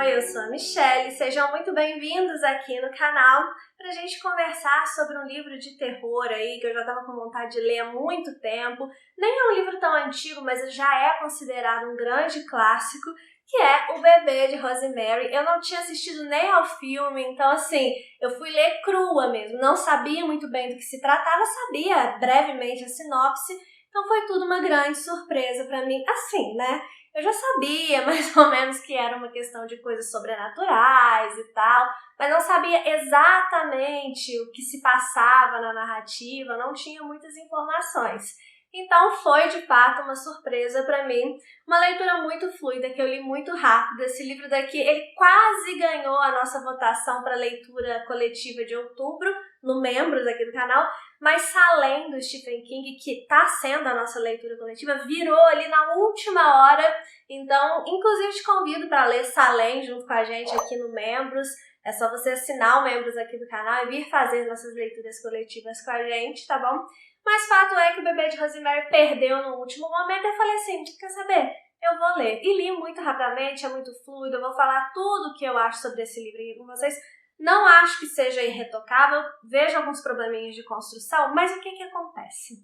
Oi, eu sou a Michelle, sejam muito bem-vindos aqui no canal para a gente conversar sobre um livro de terror aí que eu já estava com vontade de ler há muito tempo. Nem é um livro tão antigo, mas ele já é considerado um grande clássico, que é O Bebê de Rosemary. Eu não tinha assistido nem ao filme, então assim, eu fui ler crua mesmo, não sabia muito bem do que se tratava, sabia brevemente a sinopse, então foi tudo uma grande surpresa para mim, assim, né? Eu já sabia mais ou menos que era uma questão de coisas sobrenaturais e tal, mas não sabia exatamente o que se passava na narrativa, não tinha muitas informações. Então foi de fato uma surpresa para mim, uma leitura muito fluida que eu li muito rápido. Esse livro daqui, ele quase ganhou a nossa votação para leitura coletiva de outubro, no Membros aqui do canal, mas Salem, do Stephen King, que está sendo a nossa leitura coletiva, virou ali na última hora. Então, inclusive te convido para ler Salem junto com a gente aqui no Membros. É só você assinar o Membros aqui do canal e vir fazer nossas leituras coletivas com a gente, tá bom? Mas fato é que O Bebê de Rosemary perdeu no último momento. Eu falei assim, quer saber? Eu vou ler. E li muito rapidamente, é muito fluido, eu vou falar tudo o que eu acho sobre esse livro aqui com vocês. Não acho que seja irretocável, vejo alguns probleminhas de construção, mas o que acontece?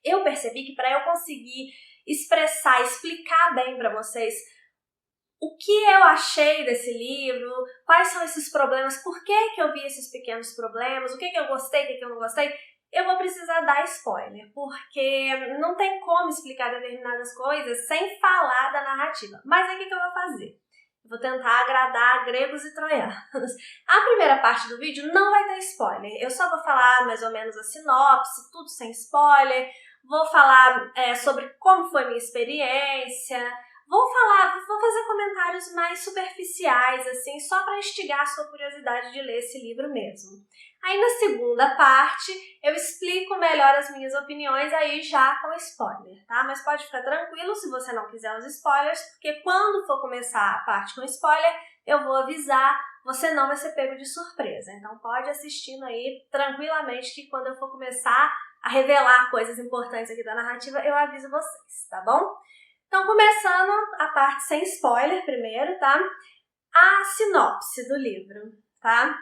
Eu percebi que para eu conseguir expressar, explicar bem para vocês o que eu achei desse livro, quais são esses problemas, por que eu vi esses pequenos problemas, o que eu gostei, o que eu não gostei, eu vou precisar dar spoiler, porque não tem como explicar determinadas coisas sem falar da narrativa. Mas aí o que eu vou fazer? Vou tentar agradar gregos e troianos. A primeira parte do vídeo não vai ter spoiler. Eu só vou falar mais ou menos a sinopse, tudo sem spoiler. Vou falar sobre como foi minha experiência. Vou fazer comentários mais superficiais, assim, só para instigar a sua curiosidade de ler esse livro mesmo. Aí na segunda parte, eu explico melhor as minhas opiniões, aí já com spoiler, tá? Mas pode ficar tranquilo se você não quiser os spoilers, porque quando for começar a parte com spoiler, eu vou avisar, você não vai ser pego de surpresa. Então pode assistindo aí tranquilamente que quando eu for começar a revelar coisas importantes aqui da narrativa, eu aviso vocês, tá bom? Então, começando a parte sem spoiler primeiro, tá? A sinopse do livro, tá?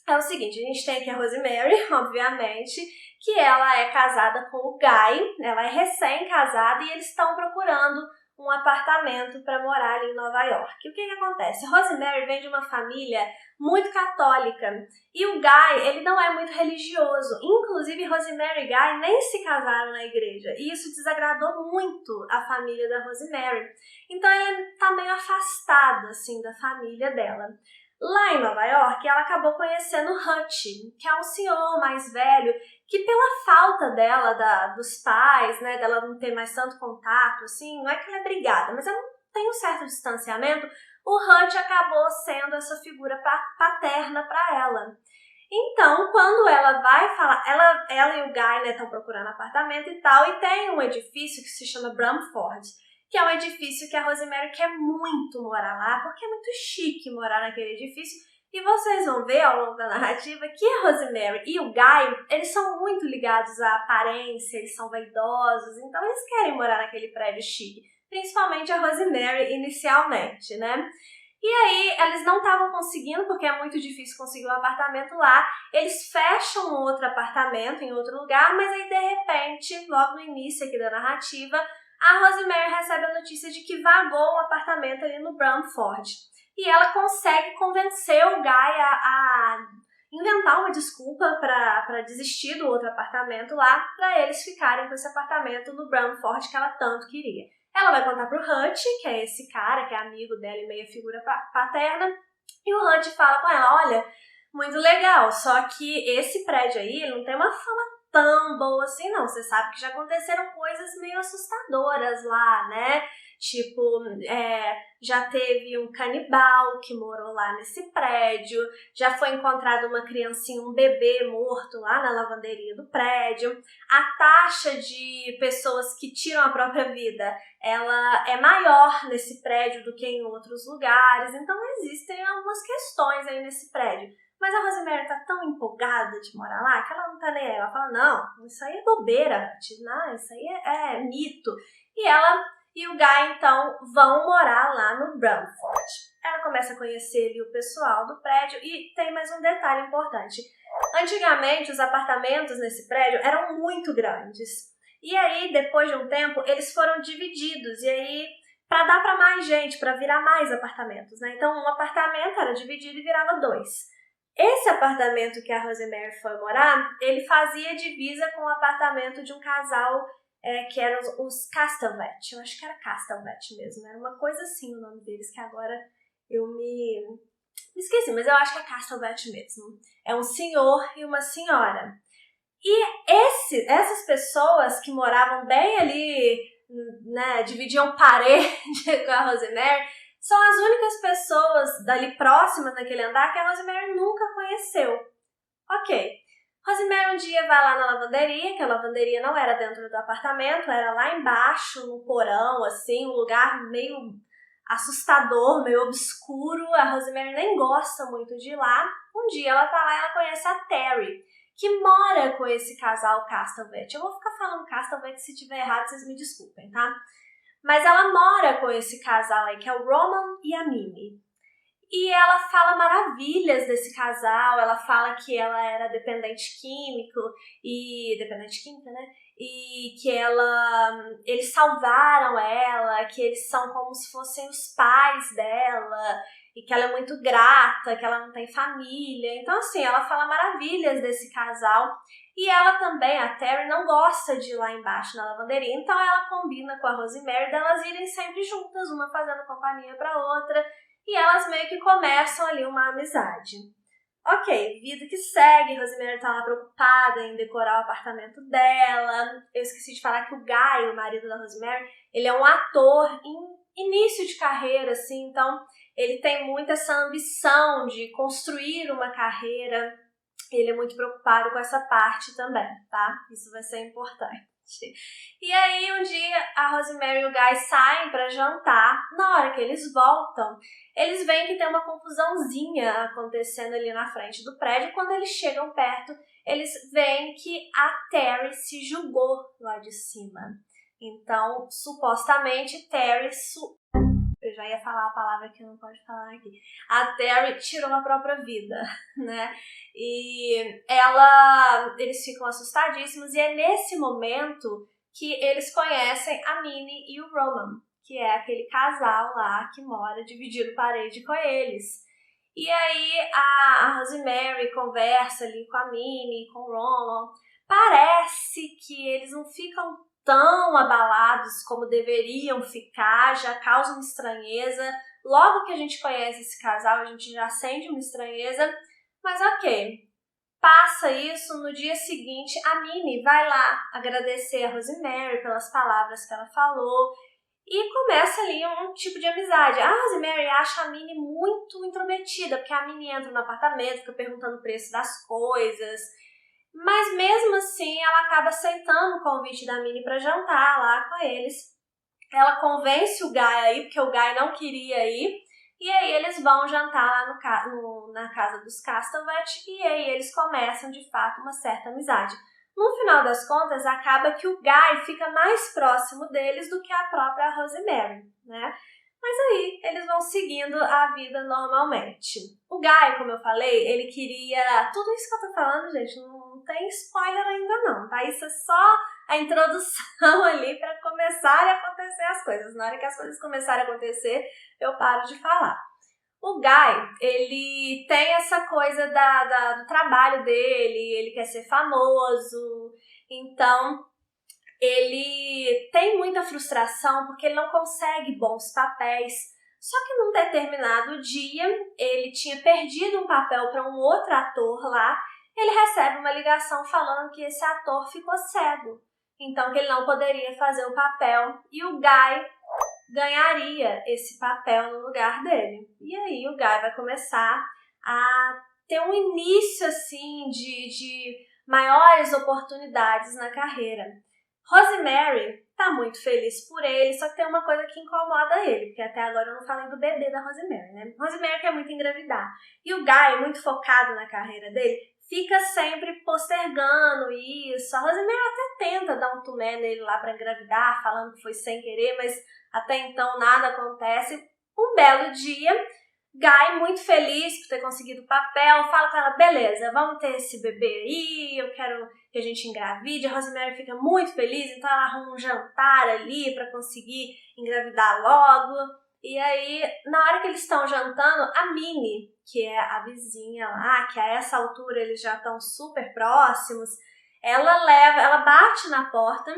É o seguinte, a gente tem aqui a Rosemary, obviamente, que ela é casada com o Guy, ela é recém-casada e eles estão procurando um apartamento para morar ali em Nova York. O que acontece? Rosemary vem de uma família muito católica e o Guy, ele não é muito religioso. Inclusive, Rosemary e Guy nem se casaram na igreja e isso desagradou muito a família da Rosemary. Então, ele tá meio afastado, assim, da família dela. Lá em Nova York, ela acabou conhecendo o Hutch, que é um senhor mais velho, que pela falta dela, dos pais, né, dela não ter mais tanto contato, assim, não é que ela é brigada, mas ela tem um certo distanciamento, o Hutch acabou sendo essa figura paterna para ela. Então, quando ela vai falar, ela e o Guy, né, estão procurando apartamento e tal, e tem um edifício que se chama Bramford, que é um edifício que a Rosemary quer muito morar lá, porque é muito chique morar naquele edifício. E vocês vão ver ao longo da narrativa que a Rosemary e o Guy, eles são muito ligados à aparência, eles são vaidosos, então eles querem morar naquele prédio chique. Principalmente a Rosemary inicialmente, né? E aí, eles não estavam conseguindo, porque é muito difícil conseguir um apartamento lá. Eles fecham um outro apartamento em outro lugar, mas aí, de repente, logo no início aqui da narrativa, a Rosemary recebe a notícia de que vagou um apartamento ali no Bramford. E ela consegue convencer o Guy a inventar uma desculpa para desistir do outro apartamento lá, para eles ficarem com esse apartamento no Bramford que ela tanto queria. Ela vai contar pro Hutch, que é esse cara, que é amigo dela e meia figura paterna, e o Hutch fala com ela, olha, muito legal, só que esse prédio aí não tem uma fama tão boa assim não, você sabe que já aconteceram coisas meio assustadoras lá, né? Tipo, já teve um canibal que morou lá nesse prédio, já foi encontrada uma criancinha, um bebê morto lá na lavanderia do prédio, a taxa de pessoas que tiram a própria vida, ela é maior nesse prédio do que em outros lugares, então existem algumas questões aí nesse prédio. Mas a Rosemary tá tão empolgada de morar lá que ela não tá nem aí. Ela fala, não, isso aí é bobeira, não, isso aí é mito. E ela e o Guy, então, vão morar lá no Brantford. Ela começa a conhecer ali o pessoal do prédio e tem mais um detalhe importante. Antigamente, os apartamentos nesse prédio eram muito grandes. E aí, depois de um tempo, eles foram divididos. E aí, para dar para mais gente, para virar mais apartamentos, né? Então, um apartamento era dividido e virava 2. Esse apartamento que a Rosemary foi morar, ele fazia divisa com o apartamento de um casal que eram os Castlevett. Eu acho que era Castlevett mesmo. Era uma coisa assim o nome deles, que agora eu me esqueci, mas eu acho que é Castlevett mesmo. É um senhor e uma senhora. E essas pessoas que moravam bem ali, né, dividiam parede com a Rosemary, são as únicas pessoas dali próximas naquele andar que a Rosemary nunca conheceu. Ok. Rosemary um dia vai lá na lavanderia, que a lavanderia não era dentro do apartamento, era lá embaixo, no porão, assim, um lugar meio assustador, meio obscuro. A Rosemary nem gosta muito de ir lá. Um dia ela tá lá e ela conhece a Terry, que mora com esse casal Castlevett. Eu vou ficar falando Castlevett, se tiver errado, vocês me desculpem, tá? Mas ela mora com esse casal aí, que é o Roman e a Minnie. E ela fala maravilhas desse casal, ela fala que ela era dependente química, né? E que eles salvaram ela, que eles são como se fossem os pais dela, e que ela é muito grata, que ela não tem família. Então, assim, ela fala maravilhas desse casal. E ela também, a Terry, não gosta de ir lá embaixo na lavanderia, então ela combina com a Rosemary delas irem sempre juntas, uma fazendo companhia pra outra, e elas meio que começam ali uma amizade. Ok, vida que segue, Rosemary tá lá preocupada em decorar o apartamento dela. Eu esqueci de falar que o Guy, o marido da Rosemary, ele é um ator em início de carreira, assim, então ele tem muito essa ambição de construir uma carreira. Ele é muito preocupado com essa parte também, tá? Isso vai ser importante. E aí, um dia, a Rosemary e o Guy saem pra jantar. Na hora que eles voltam, eles veem que tem uma confusãozinha acontecendo ali na frente do prédio. Quando eles chegam perto, eles veem que a Terry se jogou lá de cima. Então, supostamente, eu já ia falar a palavra que não pode falar aqui. A Terry tirou a própria vida, né? E eles ficam assustadíssimos, e é nesse momento que eles conhecem a Minnie e o Roman, que é aquele casal lá que mora dividindo parede com eles. E aí a Rosemary conversa ali com a Minnie, com o Roman. Parece que eles não ficam tão abalados como deveriam ficar, já causam estranheza. Logo que a gente conhece esse casal, a gente já sente uma estranheza, mas ok. Passa isso, no dia seguinte, a Minnie vai lá agradecer a Rosemary pelas palavras que ela falou e começa ali um tipo de amizade. A Rosemary acha a Minnie muito intrometida, porque a Minnie entra no apartamento, fica perguntando o preço das coisas. Mas mesmo assim, ela acaba aceitando o convite da Minnie para jantar lá com eles. Ela convence o Guy aí, porque o Guy não queria ir. E aí eles vão jantar lá na casa dos Castlevett. E aí eles começam, de fato, uma certa amizade. No final das contas, acaba que o Guy fica mais próximo deles do que a própria Rosemary, né? Mas aí eles vão seguindo a vida normalmente. O Guy, como eu falei, ele queria... Tudo isso que eu tô falando, gente, não tem spoiler ainda não, tá? Isso é só a introdução ali para começarem a acontecer as coisas. Na hora que as coisas começarem a acontecer, eu paro de falar. O Guy, ele tem essa coisa do trabalho dele, ele quer ser famoso, então ele tem muita frustração porque ele não consegue bons papéis. Só que num determinado dia, ele tinha perdido um papel para um outro ator lá. Ele recebe uma ligação falando que esse ator ficou cego, então que ele não poderia fazer o papel, e o Guy ganharia esse papel no lugar dele. E aí o Guy vai começar a ter um início assim de maiores oportunidades na carreira. Rosemary tá muito feliz por ele, só que tem uma coisa que incomoda ele, porque até agora eu não falei do bebê da Rosemary, né? Rosemary quer muito engravidar. E o Guy, muito focado na carreira dele, fica sempre postergando isso. A Rosemary até tenta dar um tumé nele lá pra engravidar, falando que foi sem querer, mas até então nada acontece. Um belo dia, Guy, muito feliz por ter conseguido o papel, fala com ela, beleza, vamos ter esse bebê aí, eu quero que a gente engravide. A Rosemary fica muito feliz, então ela arruma um jantar ali pra conseguir engravidar logo. E aí, na hora que eles estão jantando, a Minnie, que é a vizinha lá, que a essa altura eles já estão super próximos, ela bate na porta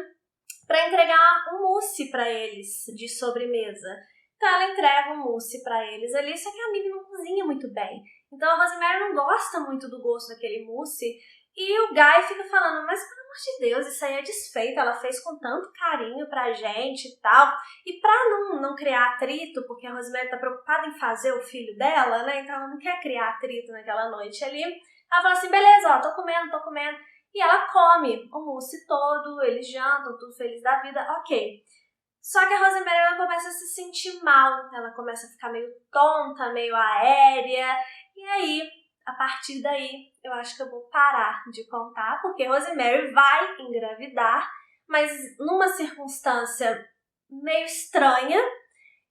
pra entregar um mousse pra eles de sobremesa. Então ela entrega um mousse pra eles ali, só que a Minnie não cozinha muito bem. Então a Rosemary não gosta muito do gosto daquele mousse. E o Guy fica falando, mas pelo amor de Deus, isso aí é desfeito, ela fez com tanto carinho pra gente e tal. E pra não criar atrito, porque a Rosemary tá preocupada em fazer o filho dela, né? Então ela não quer criar atrito naquela noite ali. Ela fala assim, beleza, ó, tô comendo. E ela come o mousse todo, eles jantam, tudo feliz da vida, ok. Só que a Rosemary, ela começa a se sentir mal, ela começa a ficar meio tonta, meio aérea, e aí, a partir daí, eu acho que eu vou parar de contar, porque Rosemary vai engravidar, mas numa circunstância meio estranha,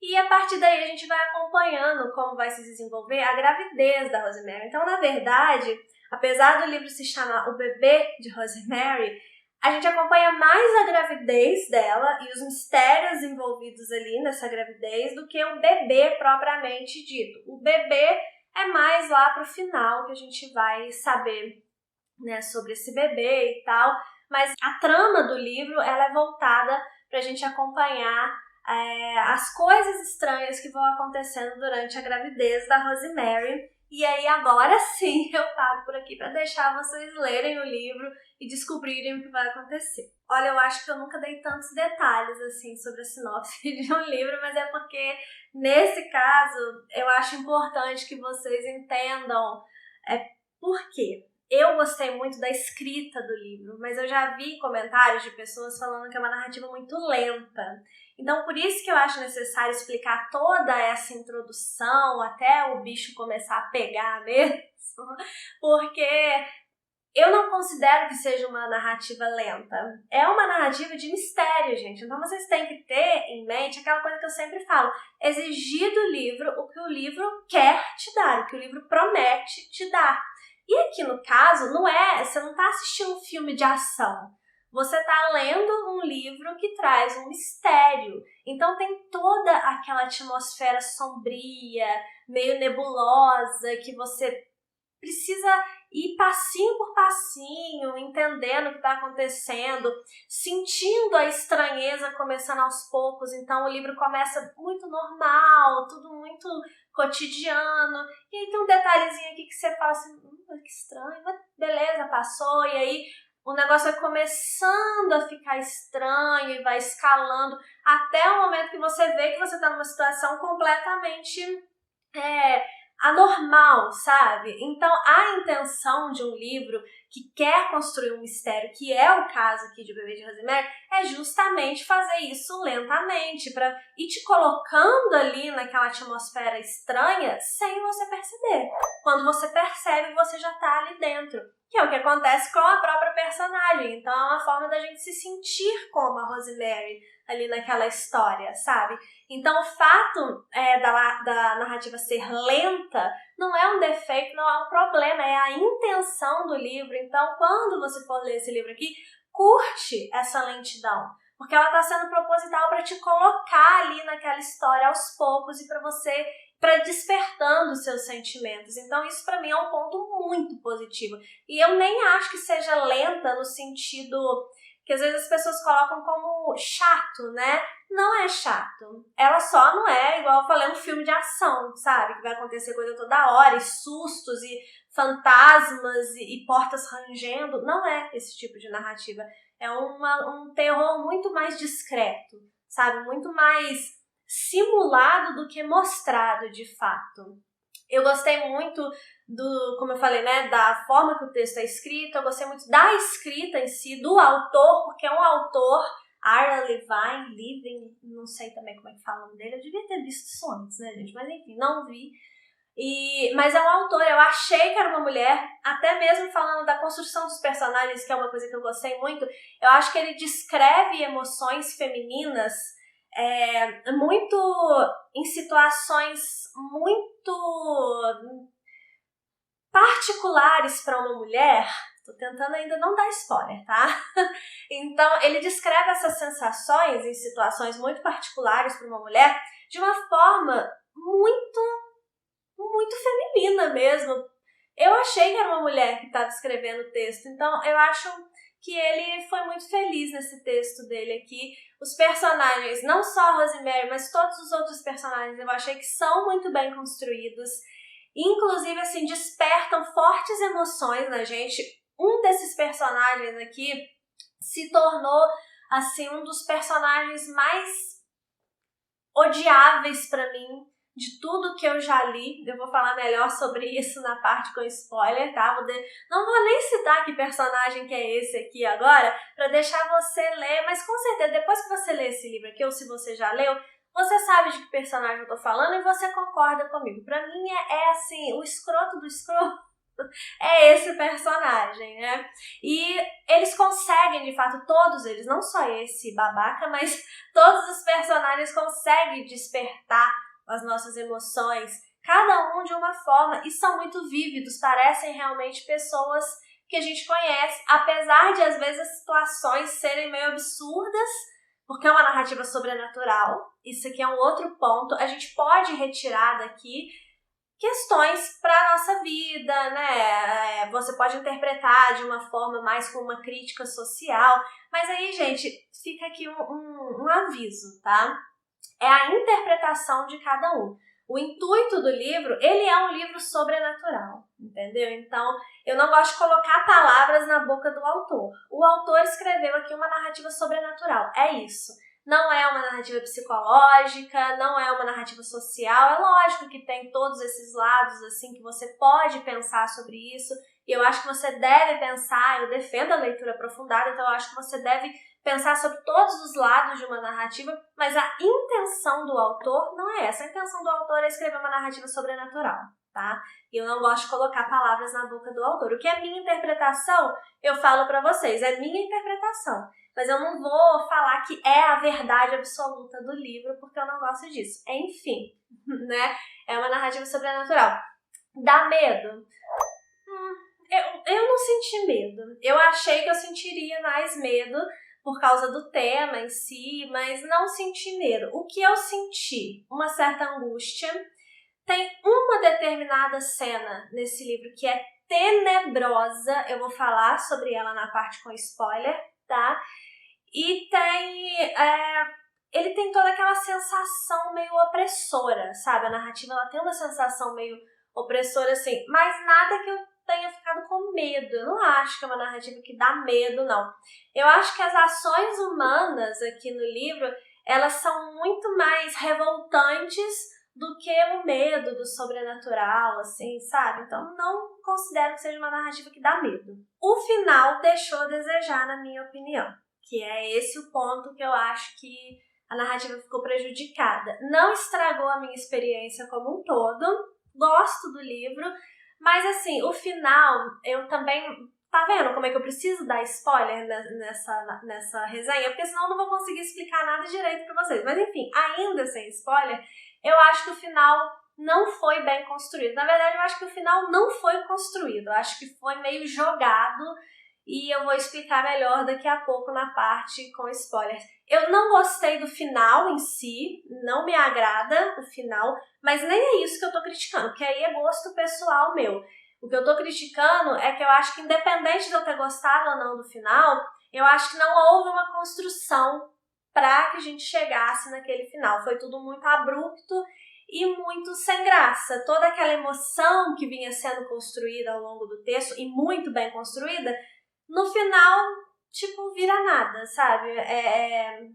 e a partir daí a gente vai acompanhando como vai se desenvolver a gravidez da Rosemary. Então, na verdade, apesar do livro se chamar O Bebê de Rosemary, a gente acompanha mais a gravidez dela e os mistérios envolvidos ali nessa gravidez do que o bebê propriamente dito. O bebê é mais lá pro final que a gente vai saber, né, sobre esse bebê e tal, mas a trama do livro ela é voltada pra gente acompanhar as coisas estranhas que vão acontecendo durante a gravidez da Rosemary. E aí agora sim eu paro por aqui para deixar vocês lerem o livro e descobrirem o que vai acontecer. Olha, eu acho que eu nunca dei tantos detalhes assim sobre a sinopse de um livro, mas é porque nesse caso eu acho importante que vocês entendam por quê. Eu gostei muito da escrita do livro, mas eu já vi comentários de pessoas falando que é uma narrativa muito lenta. Então, por isso que eu acho necessário explicar toda essa introdução até o bicho começar a pegar mesmo, porque eu não considero que seja uma narrativa lenta. É uma narrativa de mistério, gente. Então, vocês têm que ter em mente aquela coisa que eu sempre falo. Exigir do livro o que o livro quer te dar, o que o livro promete te dar. E aqui no caso, você não está assistindo um filme de ação. Você está lendo um livro que traz um mistério. Então tem toda aquela atmosfera sombria, meio nebulosa, que você precisa ir passinho por passinho, entendendo o que está acontecendo, sentindo a estranheza começando aos poucos. Então o livro começa muito normal, tudo muito cotidiano, e aí tem um detalhezinho aqui que você fala assim, que estranho, mas beleza, passou, e aí o negócio vai começando a ficar estranho e vai escalando até o momento que você vê que você está numa situação completamente anormal, sabe? Então, a intenção de um livro que quer construir um mistério, que é o caso aqui de Bebê de Rosemary, é justamente fazer isso lentamente, para ir te colocando ali naquela atmosfera estranha sem você perceber. Quando você percebe, você já tá ali dentro, que é o que acontece com a própria personagem. Então, é uma forma da gente se sentir como a Rosemary ali naquela história, sabe? Então, o fato da narrativa ser lenta não é um defeito, não é um problema, é a intenção do livro. Então, quando você for ler esse livro aqui, curte essa lentidão, porque ela está sendo proposital para te colocar ali naquela história aos poucos e para despertando os seus sentimentos. Então, isso para mim é um ponto muito positivo. E eu nem acho que seja lenta no sentido que às vezes as pessoas colocam como chato, né? Não é chato. Ela só não é, igual eu falei, um filme de ação, sabe? Que vai acontecer coisa toda hora, e sustos, e fantasmas, e portas rangendo. Não é esse tipo de narrativa. É um terror muito mais discreto, sabe? Muito mais simulado do que mostrado de fato. Eu gostei muito como eu falei, né, da forma que o texto é escrito, eu gostei muito da escrita em si, do autor, porque é um autor, Ira Levine, não sei também como é que fala o nome dele, eu devia ter visto isso antes, né, gente, mas enfim, não vi. Mas é um autor, eu achei que era uma mulher, até mesmo falando da construção dos personagens, que é uma coisa que eu gostei muito, eu acho que ele descreve emoções femininas muito em situações muito particulares para uma mulher. Tô tentando ainda não dar spoiler, tá? Então, ele descreve essas sensações em situações muito particulares para uma mulher de uma forma muito, muito feminina mesmo. Eu achei que era uma mulher que estava escrevendo o texto, então eu acho que ele foi muito feliz nesse texto dele aqui. Os personagens, não só a Rosemary, mas todos os outros personagens, eu achei que são muito bem construídos. Inclusive, assim, despertam fortes emoções na gente. Um desses personagens aqui se tornou, assim, um dos personagens mais odiáveis pra mim de tudo que eu já li. Eu vou falar melhor sobre isso na parte com spoiler, tá? Não vou nem citar que personagem que é esse aqui agora, pra deixar você ler, mas com certeza, depois que você ler esse livro aqui, ou se você já leu, você sabe de que personagem eu tô falando e você concorda comigo. Pra mim assim, o escroto do escroto é esse personagem, né? E eles conseguem, de fato, todos eles, não só esse babaca, mas todos os personagens conseguem despertar as nossas emoções, cada um de uma forma, e são muito vívidos, parecem realmente pessoas que a gente conhece, apesar de às vezes as situações serem meio absurdas, porque é uma narrativa sobrenatural. Isso aqui é um outro ponto. A gente pode retirar daqui questões para a nossa vida, né? Você pode interpretar de uma forma mais como uma crítica social, mas aí, gente, fica aqui um aviso, tá? É a interpretação de cada um. O intuito do livro, ele é um livro sobrenatural, entendeu? Então, eu não gosto de colocar palavras na boca do autor. O autor escreveu aqui uma narrativa sobrenatural, é isso. Não é uma narrativa psicológica, não é uma narrativa social. É lógico que tem todos esses lados, assim, que você pode pensar sobre isso. E eu acho que você deve pensar, eu defendo a leitura aprofundada, então eu acho que você deve pensar sobre todos os lados de uma narrativa, mas a intenção do autor não é essa. A intenção do autor é escrever uma narrativa sobrenatural, tá? E eu não gosto de colocar palavras na boca do autor. O que é minha interpretação, eu falo pra vocês, é minha interpretação. Mas eu não vou falar que é a verdade absoluta do livro, porque eu não gosto disso. Enfim, né? É uma narrativa sobrenatural. Dá medo? Eu não senti medo. Eu achei que eu sentiria mais medo por causa do tema em si, mas não senti medo. O que eu senti? Uma certa angústia. Tem uma determinada cena nesse livro que é tenebrosa. Eu vou falar sobre ela na parte com spoiler, tá? E ele tem toda aquela sensação meio opressora, sabe? A narrativa, ela tem uma sensação meio opressora, assim, mas nada que eu tenha ficado com medo. Eu não acho que é uma narrativa que dá medo, não. Eu acho que as ações humanas aqui no livro, elas são muito mais revoltantes do que o medo do sobrenatural, assim, sabe? Então, não considero que seja uma narrativa que dá medo. O final deixou a desejar, na minha opinião, que é esse o ponto que eu acho que a narrativa ficou prejudicada. Não estragou a minha experiência como um todo, gosto do livro, mas assim, o final, eu também... Tá vendo como é que eu preciso dar spoiler nessa resenha? Porque senão eu não vou conseguir explicar nada direito pra vocês. Mas enfim, ainda sem spoiler, eu acho que o final não foi bem construído. Na verdade, eu acho que o final não foi construído. Eu acho que foi meio jogado e eu vou explicar melhor daqui a pouco na parte com spoilers. Eu não gostei do final em si, não me agrada o final, mas nem é isso que eu tô criticando, porque aí é gosto pessoal meu. O que eu tô criticando é que eu acho que, independente de eu ter gostado ou não do final, eu acho que não houve uma construção para que a gente chegasse naquele final. Foi tudo muito abrupto e muito sem graça. Toda aquela emoção que vinha sendo construída ao longo do texto, e muito bem construída, no final, tipo, vira nada, sabe?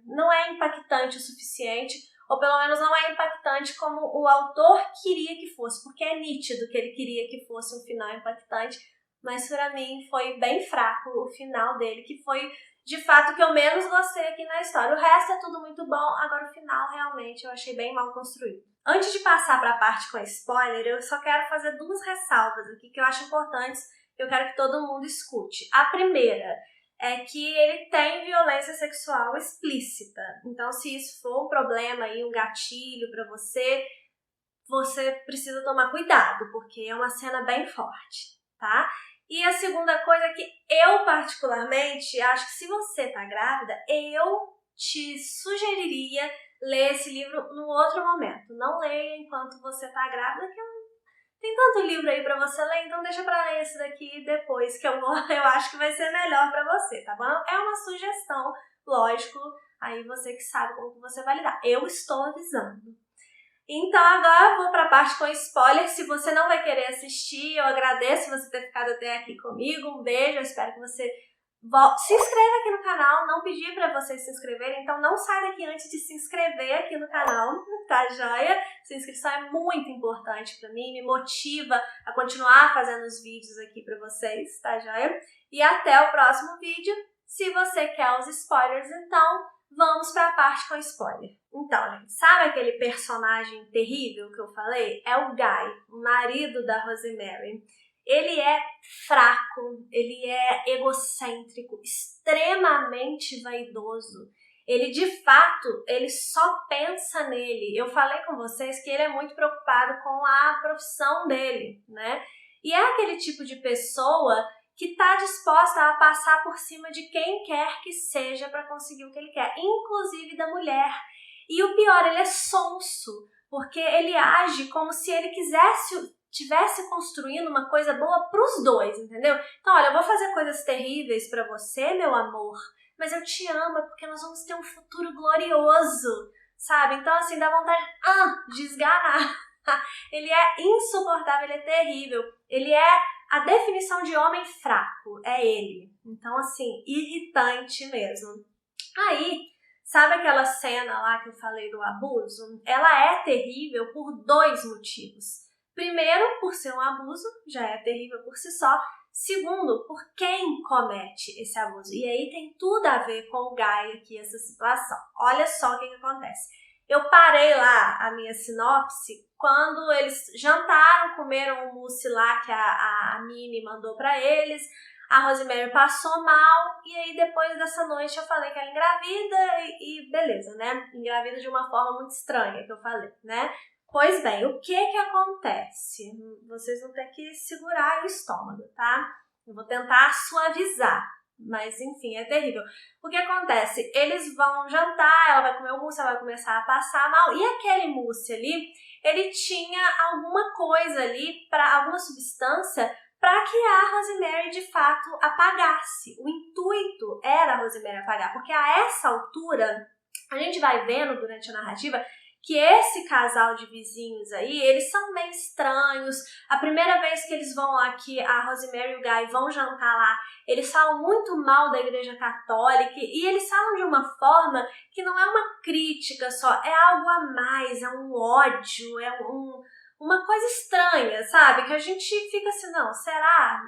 Não é impactante o suficiente, ou pelo menos não é impactante como o autor queria que fosse, porque é nítido que ele queria que fosse um final impactante, mas pra mim foi bem fraco o final dele, que foi de fato o que eu menos gostei aqui na história. O resto é tudo muito bom, agora o final realmente eu achei bem mal construído. Antes de passar para a parte com spoiler, eu só quero fazer 2 ressalvas aqui que eu acho importantes, que eu quero que todo mundo escute. A primeira, é que ele tem violência sexual explícita. Então, se isso for um problema aí, um gatilho pra você precisa tomar cuidado, porque é uma cena bem forte, tá? E a segunda coisa é que eu, particularmente, acho que se você tá grávida, eu te sugeriria ler esse livro num outro momento. Não leia enquanto você tá grávida, que tem tanto livro aí pra você ler, então deixa pra ler esse daqui depois, que eu acho que vai ser melhor pra você, tá bom? É uma sugestão, lógico, aí você que sabe como que você vai lidar. Eu estou avisando. Então agora eu vou para a parte com spoiler. Se você não vai querer assistir, eu agradeço você ter ficado até aqui comigo. Um beijo, eu espero que você se inscreva aqui no canal. Não pedi para vocês se inscreverem, então não sai daqui antes de se inscrever aqui no canal, tá joia? Sua inscrição é muito importante para mim, me motiva a continuar fazendo os vídeos aqui para vocês, tá joia? E até o próximo vídeo. Se você quer os spoilers, então vamos para a parte com spoiler. Então, gente, sabe aquele personagem terrível que eu falei? É o Guy, o marido da Rosemary. Ele é fraco, ele é egocêntrico, extremamente vaidoso. Ele, de fato, ele só pensa nele. Eu falei com vocês que ele é muito preocupado com a profissão dele, né? E é aquele tipo de pessoa que está disposta a passar por cima de quem quer que seja para conseguir o que ele quer, inclusive da mulher. E o pior, ele é sonso, porque ele age como se ele tivesse construindo uma coisa boa para os dois, entendeu? Então, olha, eu vou fazer coisas terríveis para você, meu amor, mas eu te amo, porque nós vamos ter um futuro glorioso, sabe? Então, assim, dá vontade de esganar. Ele é insuportável, ele é terrível, ele é a definição de homem fraco, é ele. Então, assim, irritante mesmo. Aí, sabe aquela cena lá que eu falei do abuso? Ela é terrível por dois motivos. Primeiro, por ser um abuso, já é terrível por si só. Segundo, por quem comete esse abuso. E aí tem tudo a ver com o Guy aqui, essa situação. Olha só o que acontece. Eu parei lá a minha sinopse quando eles jantaram, comeram um mousse lá que a Minnie mandou pra eles. A Rosemary passou mal e aí depois dessa noite eu falei que ela engravida e beleza, né? Engravida de uma forma muito estranha que eu falei, né? Pois bem, o que acontece? Vocês vão ter que segurar o estômago, tá? Eu vou tentar suavizar, mas enfim, é terrível. O que acontece? Eles vão jantar, ela vai comer o mousse, ela vai começar a passar mal, e aquele mousse ali, ele tinha alguma coisa ali, alguma substância, para que a Rosemary de fato apagasse. O intuito era a Rosemary apagar, porque a essa altura, a gente vai vendo durante a narrativa que esse casal de vizinhos aí, eles são meio estranhos. A primeira vez que eles vão lá, que a Rosemary e o Guy vão jantar lá, eles falam muito mal da Igreja Católica e eles falam de uma forma que não é uma crítica só, é algo a mais, é um ódio, é uma coisa estranha, sabe? Que a gente fica assim, não, será?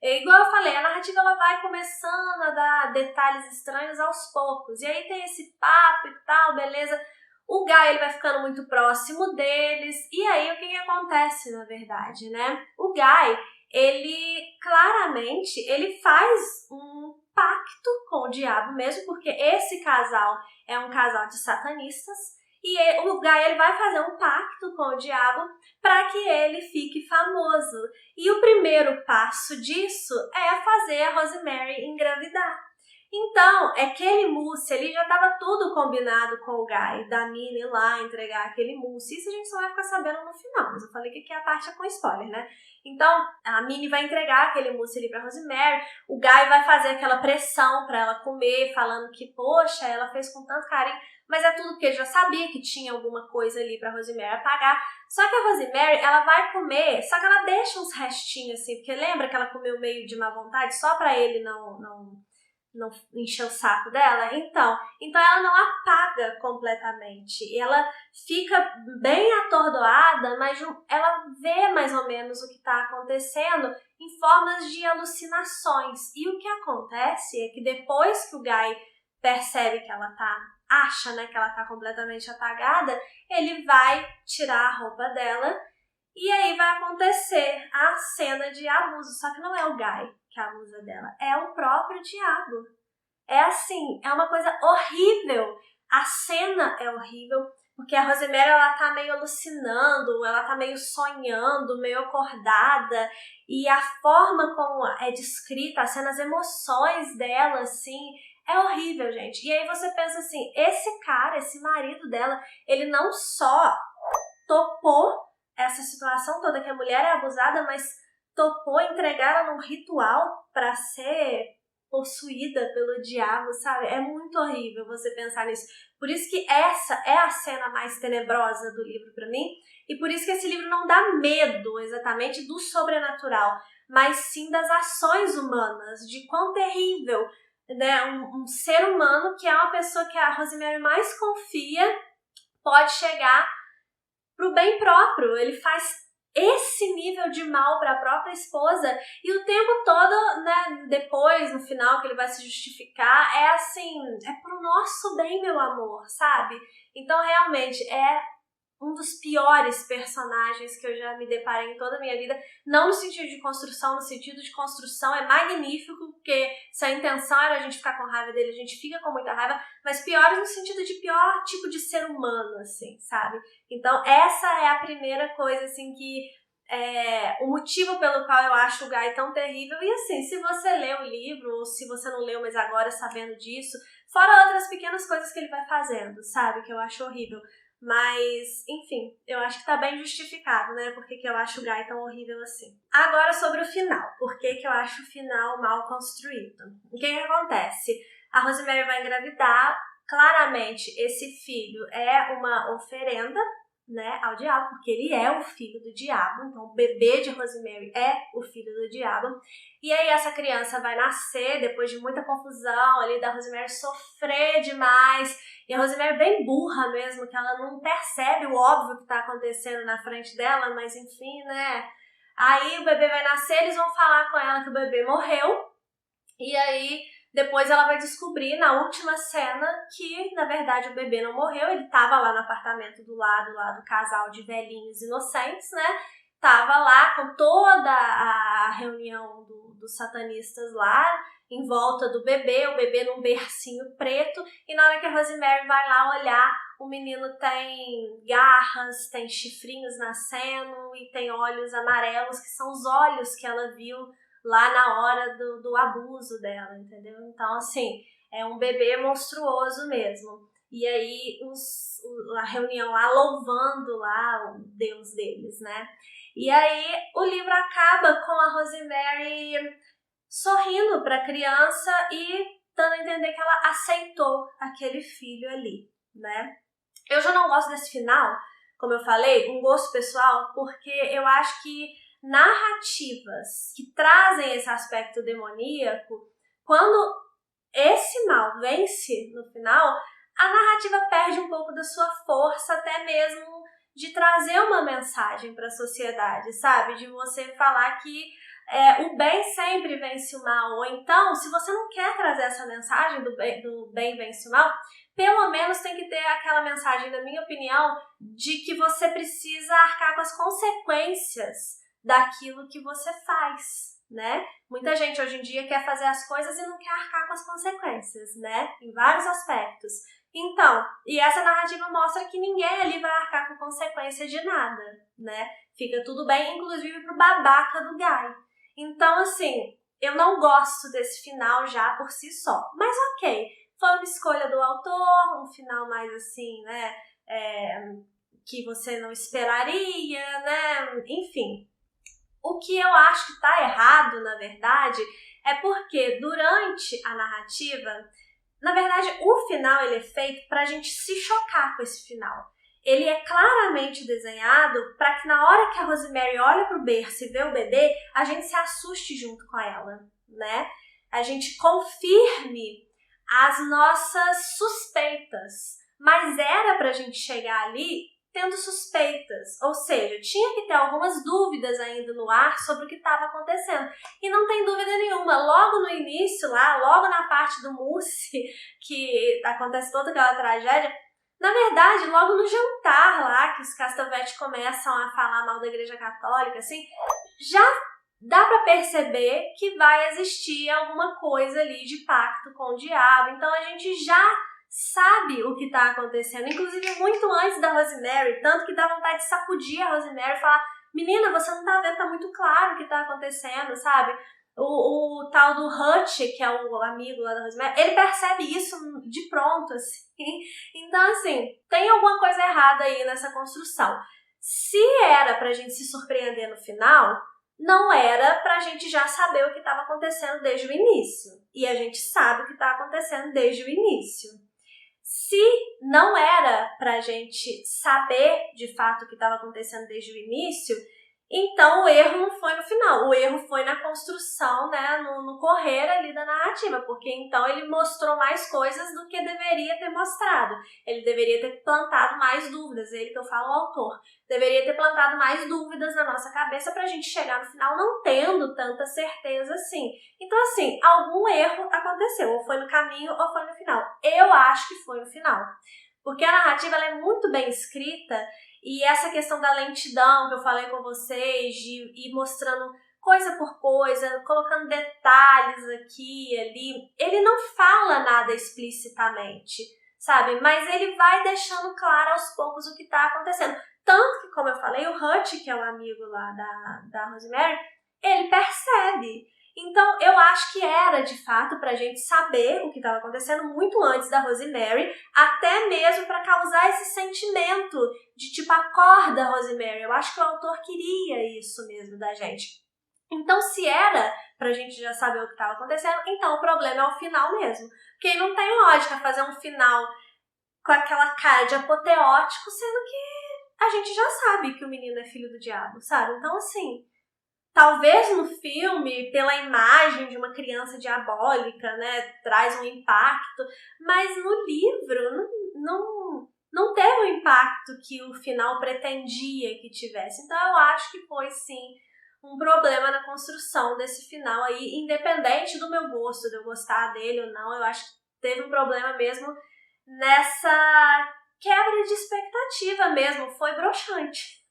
É igual eu falei, a narrativa ela vai começando a dar detalhes estranhos aos poucos. E aí tem esse papo e tal, beleza? O Guy ele vai ficando muito próximo deles. E aí o que acontece, na verdade, né? O Guy, ele claramente, ele faz um pacto com o diabo mesmo, porque esse casal é um casal de satanistas. E o Guy ele vai fazer um pacto com o diabo para que ele fique famoso. E o primeiro passo disso é fazer a Rosemary engravidar. Então, aquele mousse ali já estava tudo combinado com o Guy, da Minnie lá entregar aquele mousse. Isso a gente só vai ficar sabendo no final, mas eu falei que aqui a parte é com spoiler, né? Então, a Minnie vai entregar aquele mousse ali pra Rosemary, o Guy vai fazer aquela pressão pra ela comer, falando que, poxa, ela fez com tanto carinho, mas é tudo porque ele já sabia que tinha alguma coisa ali pra Rosemary apagar. Só que a Rosemary, ela vai comer, só que ela deixa uns restinhos assim, porque lembra que ela comeu meio de má vontade só pra ele não encher o saco dela? Então ela não apaga completamente. Ela fica bem atordoada, mas ela vê mais ou menos o que está acontecendo em formas de alucinações. E o que acontece é que depois que o Guy percebe que ela acha, né, que ela tá completamente apagada, ele vai tirar a roupa dela E aí vai acontecer a cena de abuso, só que não é o Guy que abusa dela, é o próprio diabo. É assim, é uma coisa horrível. A cena é horrível, porque a Rosemary, ela tá meio alucinando, ela tá meio sonhando, meio acordada, e a forma como é descrita, a cena, as emoções dela, assim, é horrível, gente. E aí você pensa assim, esse cara, esse marido dela, ele não só topou essa situação toda que a mulher é abusada, mas topou entregar ela num ritual para ser possuída pelo diabo, sabe? É muito horrível você pensar nisso. Por isso que essa é a cena mais tenebrosa do livro para mim, e por isso que esse livro não dá medo exatamente do sobrenatural, mas sim das ações humanas, de quão terrível, né, um ser humano que é uma pessoa que a Rosemary mais confia pode chegar pro bem próprio. Ele faz esse nível de mal para a própria esposa e o tempo todo, né, depois, no final, que ele vai se justificar, é assim, é pro nosso bem, meu amor, sabe? Então, realmente, é um dos piores personagens que eu já me deparei em toda a minha vida, não no sentido de construção, no sentido de construção é magnífico, porque se a intenção era a gente ficar com raiva dele, a gente fica com muita raiva, mas piores no sentido de pior tipo de ser humano, assim, sabe? Então essa é a primeira coisa, assim, que o motivo pelo qual eu acho o Guy tão terrível. E assim, se você lê o livro, ou se você não leu, mas agora sabendo disso, fora outras pequenas coisas que ele vai fazendo, sabe, que eu acho horrível. Mas, enfim, eu acho que tá bem justificado, né? Por que eu acho o Guy tão horrível assim. Agora sobre o final. Por que eu acho o final mal construído? O que acontece? A Rosemary vai engravidar. Claramente, esse filho é uma oferenda, né, ao diabo, porque ele é o filho do diabo. Então, o bebê de Rosemary é o filho do diabo. E aí, essa criança vai nascer depois de muita confusão ali, da Rosemary sofrer demais. E a Rosemary é bem burra mesmo, que ela não percebe o óbvio que tá acontecendo na frente dela, mas enfim, né? Aí o bebê vai nascer, eles vão falar com ela que o bebê morreu, e aí depois ela vai descobrir na última cena que, na verdade, o bebê não morreu, ele tava lá no apartamento do lado lá do casal de velhinhos inocentes, né? Tava lá com toda a reunião dos satanistas lá, em volta do bebê, o bebê num bercinho preto, e na hora que a Rosemary vai lá olhar, o menino tem garras, tem chifrinhos nascendo e tem olhos amarelos, que são os olhos que ela viu lá na hora do abuso dela, entendeu? Então, assim, é um bebê monstruoso mesmo. E aí, a reunião lá louvando lá o Deus deles, né? E aí, o livro acaba com a Rosemary sorrindo para a criança e dando a entender que ela aceitou aquele filho ali, né? Eu já não gosto desse final, como eu falei, um gosto pessoal, porque eu acho que narrativas que trazem esse aspecto demoníaco, quando esse mal vence no final, a narrativa perde um pouco da sua força, até mesmo de trazer uma mensagem para a sociedade, sabe? De você falar que o bem sempre vence o mal. Ou então, se você não quer trazer essa mensagem do bem vence o mal, pelo menos tem que ter aquela mensagem, na minha opinião, de que você precisa arcar com as consequências daquilo que você faz, né? Muita gente hoje em dia quer fazer as coisas e não quer arcar com as consequências, né? Em vários aspectos. Então, e essa narrativa mostra que ninguém ali vai arcar com consequência de nada, né? Fica tudo bem, inclusive pro babaca do Guy. Então, assim, eu não gosto desse final já por si só. Mas ok, foi uma escolha do autor, um final mais assim, né? Que você não esperaria, né? Enfim. O que eu acho que tá errado, na verdade, é porque durante a narrativa, na verdade, o final ele é feito pra gente se chocar com esse final. Ele é claramente desenhado para que na hora que a Rosemary olha pro berço e vê o bebê, a gente se assuste junto com ela, né? A gente confirme as nossas suspeitas. Mas era pra gente chegar ali tendo suspeitas, ou seja, tinha que ter algumas dúvidas ainda no ar sobre o que estava acontecendo. E não tem dúvida nenhuma, logo no início lá, logo na parte do Mousse, que acontece toda aquela tragédia, Na verdade, logo no jantar lá, que os Castelvete começam a falar mal da Igreja Católica, assim, já dá pra perceber que vai existir alguma coisa ali de pacto com o diabo. Então a gente já sabe o que tá acontecendo, inclusive muito antes da Rosemary, tanto que dá vontade de sacudir a Rosemary e falar: menina, você não tá vendo, tá muito claro o que tá acontecendo, sabe? O tal do Hutch, que é o amigo lá da Rosemary, ele percebe isso de pronto, assim. Então, assim, tem alguma coisa errada aí nessa construção. Se era pra gente se surpreender no final, não era pra gente já saber o que estava acontecendo desde o início. E a gente sabe o que está acontecendo desde o início. Se não era pra gente saber de fato o que estava acontecendo desde o início, então o erro não foi no final, o erro foi na construção, né, no correr ali da narrativa, porque então ele mostrou mais coisas do que deveria ter mostrado. Ele deveria ter plantado mais dúvidas, ele que eu falo, o autor, deveria ter plantado mais dúvidas na nossa cabeça pra gente chegar no final não tendo tanta certeza assim. Então assim, algum erro aconteceu, ou foi no caminho ou foi no final. Eu acho que foi no final, porque a narrativa ela é muito bem escrita. E essa questão da lentidão que eu falei com vocês, de ir mostrando coisa por coisa, colocando detalhes aqui e ali, ele não fala nada explicitamente, sabe? Mas ele vai deixando claro aos poucos o que está acontecendo. Tanto que, como eu falei, o Hutch, que é o amigo lá da Rosemary, ele percebe. Então, eu acho que era, de fato, pra gente saber o que estava acontecendo muito antes da Rosemary, até mesmo para causar esse sentimento de tipo, acorda, Rosemary. Eu acho que o autor queria isso mesmo da gente. Então, se era pra gente já saber o que estava acontecendo, então o problema é o final mesmo. Porque não tem lógica fazer um final com aquela cara de apoteótico, sendo que a gente já sabe que o menino é filho do diabo, sabe? Então, assim, talvez no filme, pela imagem de uma criança diabólica, né, traz um impacto, mas no livro não teve o impacto que o final pretendia que tivesse. Então eu acho que foi sim um problema na construção desse final aí, independente do meu gosto, de eu gostar dele ou não, eu acho que teve um problema mesmo nessa quebra de expectativa mesmo, foi broxante.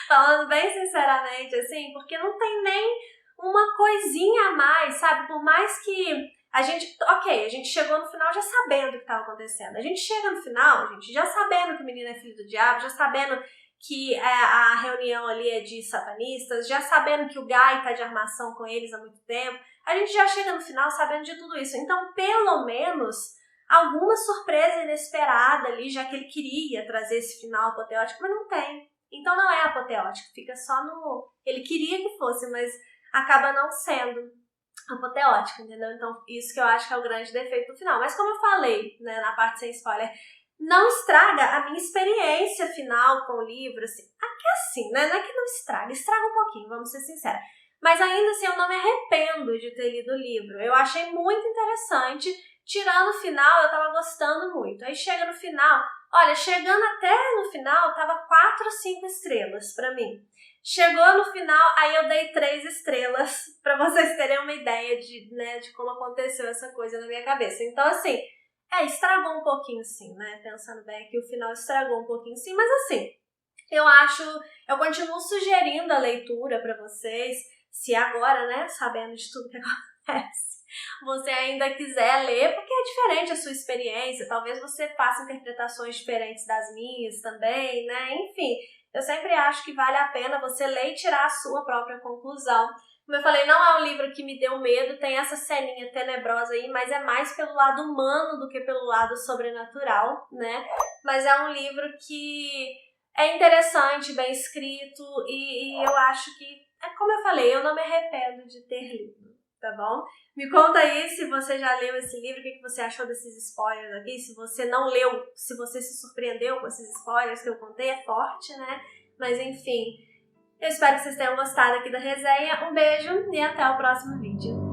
Falando bem sinceramente, assim, porque não tem nem uma coisinha a mais, sabe? Por mais que a gente, ok, a gente chegou no final já sabendo o que estava acontecendo. A gente chega no final, gente, já sabendo que o menino é filho do diabo, já sabendo que a reunião ali é de satanistas, já sabendo que o Guy tá de armação com eles há muito tempo. A gente já chega no final sabendo de tudo isso. Então, pelo menos, alguma surpresa inesperada ali, já que ele queria trazer esse final apoteótico, mas não tem. Então não é apoteótico, fica só no... Ele queria que fosse, mas acaba não sendo apoteótico, entendeu? Então isso que eu acho que é o grande defeito do final. Mas como eu falei, né, na parte sem spoiler, não estraga a minha experiência final com o livro, assim. Aqui é assim, né? Não é que não estraga, estraga um pouquinho, vamos ser sinceros. Mas ainda assim eu não me arrependo de ter lido o livro. Eu achei muito interessante. Tirando o final, eu tava gostando muito. Aí chega no final, olha, chegando até no final, tava 4 ou 5 estrelas pra mim. Chegou no final, aí eu dei 3 estrelas, pra vocês terem uma ideia de, né, de como aconteceu essa coisa na minha cabeça. Então, assim, estragou um pouquinho sim, né? Pensando bem aqui, o final estragou um pouquinho sim, mas assim, eu continuo sugerindo a leitura pra vocês, se agora, né, sabendo de tudo que acontece, você ainda quiser ler, porque é diferente a sua experiência, talvez você faça interpretações diferentes das minhas também, né? Enfim, eu sempre acho que vale a pena você ler e tirar a sua própria conclusão. Como eu falei, não é um livro que me deu medo, tem essa ceninha tenebrosa aí, mas é mais pelo lado humano do que pelo lado sobrenatural, né? Mas é um livro que é interessante, bem escrito, e eu acho que, como eu falei, eu não me arrependo de ter lido, tá bom? Me conta aí se você já leu esse livro, o que você achou desses spoilers aqui, se você não leu, se você se surpreendeu com esses spoilers que eu contei, é forte, né? Mas enfim, eu espero que vocês tenham gostado aqui da resenha, um beijo e até o próximo vídeo.